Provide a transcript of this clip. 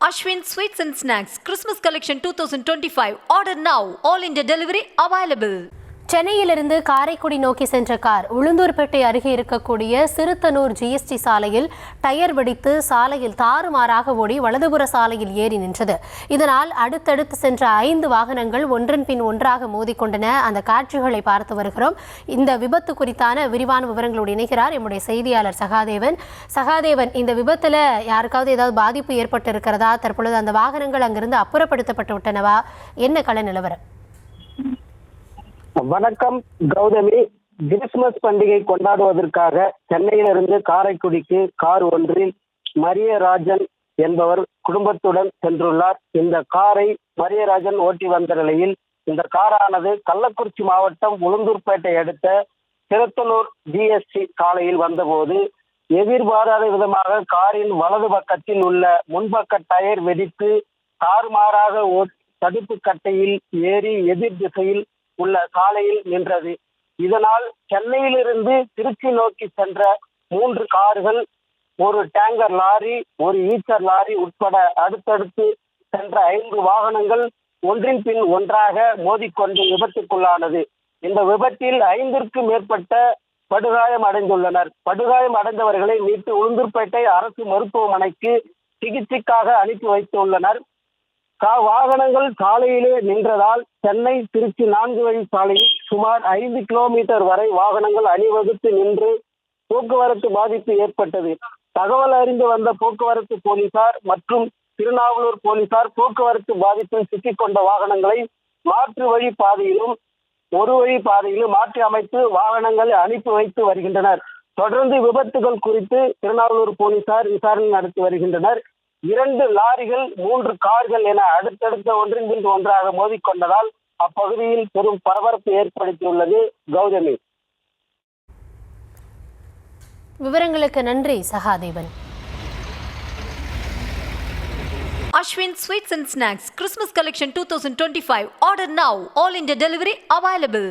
Ashwin Sweets and Snacks Christmas Collection 2025. Order now. All India delivery available. சென்னையிலிருந்து காரைக்குடி நோக்கி சென்ற car Ulundurpet அருகே இருக்கக்கூடிய சிறுத்தனூர் ஜிஎஸ்டி சாலையில் டயர் வெடித்து சாலையில் தாறுமாறாக ஓடி வலதுபுற சாலையில் ஏறி நின்றது. இதனால் அடுத்தடுத்து சென்ற 5 வாகனங்கள் ஒன்றன் பின் ஒன்றாக மோதிக்கொண்டன. அந்த காட்சிகளை பார்த்து வருகிறோம். இந்த விபத்து குறித்தான விரிவான விவரங்களோடு இணைகிறார் எம்முடைய செய்தியாளர் சகாதேவன். இந்த விபத்துல யாருக்காவது ஏதாவது பாதிப்பு ஏற்பட்டு இருக்கிறதா? தற்பொழுது அந்த வாகனங்கள் அங்கிருந்து அப்புறப்படுத்தப்பட்டு விட்டனவா? என்ன கள நிலவரம்? வணக்கம் கௌதமி. கிறிஸ்துமஸ் பண்டிகை கொண்டாடுவதற்காக சென்னையிலிருந்து காரைக்குடிக்கு கார் ஒன்றில் மரியராஜன் என்பவர் குடும்பத்துடன் சென்றுள்ளார். இந்த காரை மரியராஜன் ஓட்டி வந்த நிலையில் இந்த காரானது கள்ளக்குறிச்சி மாவட்டம் உளுந்தூர்பேட்டை அடுத்த சிறுத்தனூர் ஜிஎஸ்டி சாலையில் வந்தபோது எதிர்பாராத விதமாக காரின் வலது பக்கத்தில் உள்ள முன்பக்க டயர் வெடித்து தாறுமாறாக தடுப்பு கட்டையில் ஏறி எதிர் திசையில் உள்ள சாலையில் நின்றது. இதனால் சென்னையிலிருந்து திருச்சி நோக்கி சென்ற 3 கார்கள், ஒரு டேங்கர் லாரி, ஒரு ஈச்சர் லாரி உட்பட அடுத்தடுத்து சென்ற 5 வாகனங்கள் ஒன்றின் பின் ஒன்றாக மோதிக்கொண்டு விபத்துக்குள்ளானது. இந்த விபத்தில் 5க்கும் மேற்பட்ட படுகாயம் அடைந்துள்ளனர். படுகாயம் அடைந்தவர்களை மீட்டு உளுந்தூர்பேட்டை அரசு மருத்துவமனைக்கு சிகிச்சைக்காக அனுப்பி வைத்துள்ளனர். வாகனங்கள் சாலையிலே நின்றதால் சென்னை திருச்சி 4 வழி சாலையில் சுமார் 5 கிலோமீட்டர் வரை வாகனங்கள் அணிவகுத்து நின்று போக்குவரத்து பாதிப்பு ஏற்பட்டது. தகவல் அறிந்து வந்த போக்குவரத்து போலீசார் மற்றும் திருநாவலூர் போலீசார் போக்குவரத்து பாதிப்பில் சிக்கிக்கொண்ட வாகனங்களை மாற்று வழி பாதையிலும் ஒரு வழி பாதையிலும் மாற்றி அமைத்து வாகனங்களை அனுப்பி வைத்து வருகின்றனர். தொடர்ந்து விபத்துகள் குறித்து திருநாவலூர் போலீசார் விசாரணை நடத்தி வருகின்றனர். 2 லாரிகள் 3 கார்கள் என அடுத்தடுத்த ஒன்றின் பின் ஒன்றாக மோதிக்கொண்டதால் அப்பகுதியில் பெரும் பரபரப்பு ஏற்படுத்தியுள்ளது. கௌதமி, விவரங்களுக்கு நன்றி Sahadevan. Ashwin Sweets and Snacks Christmas Collection 2025. Order now. All India delivery available.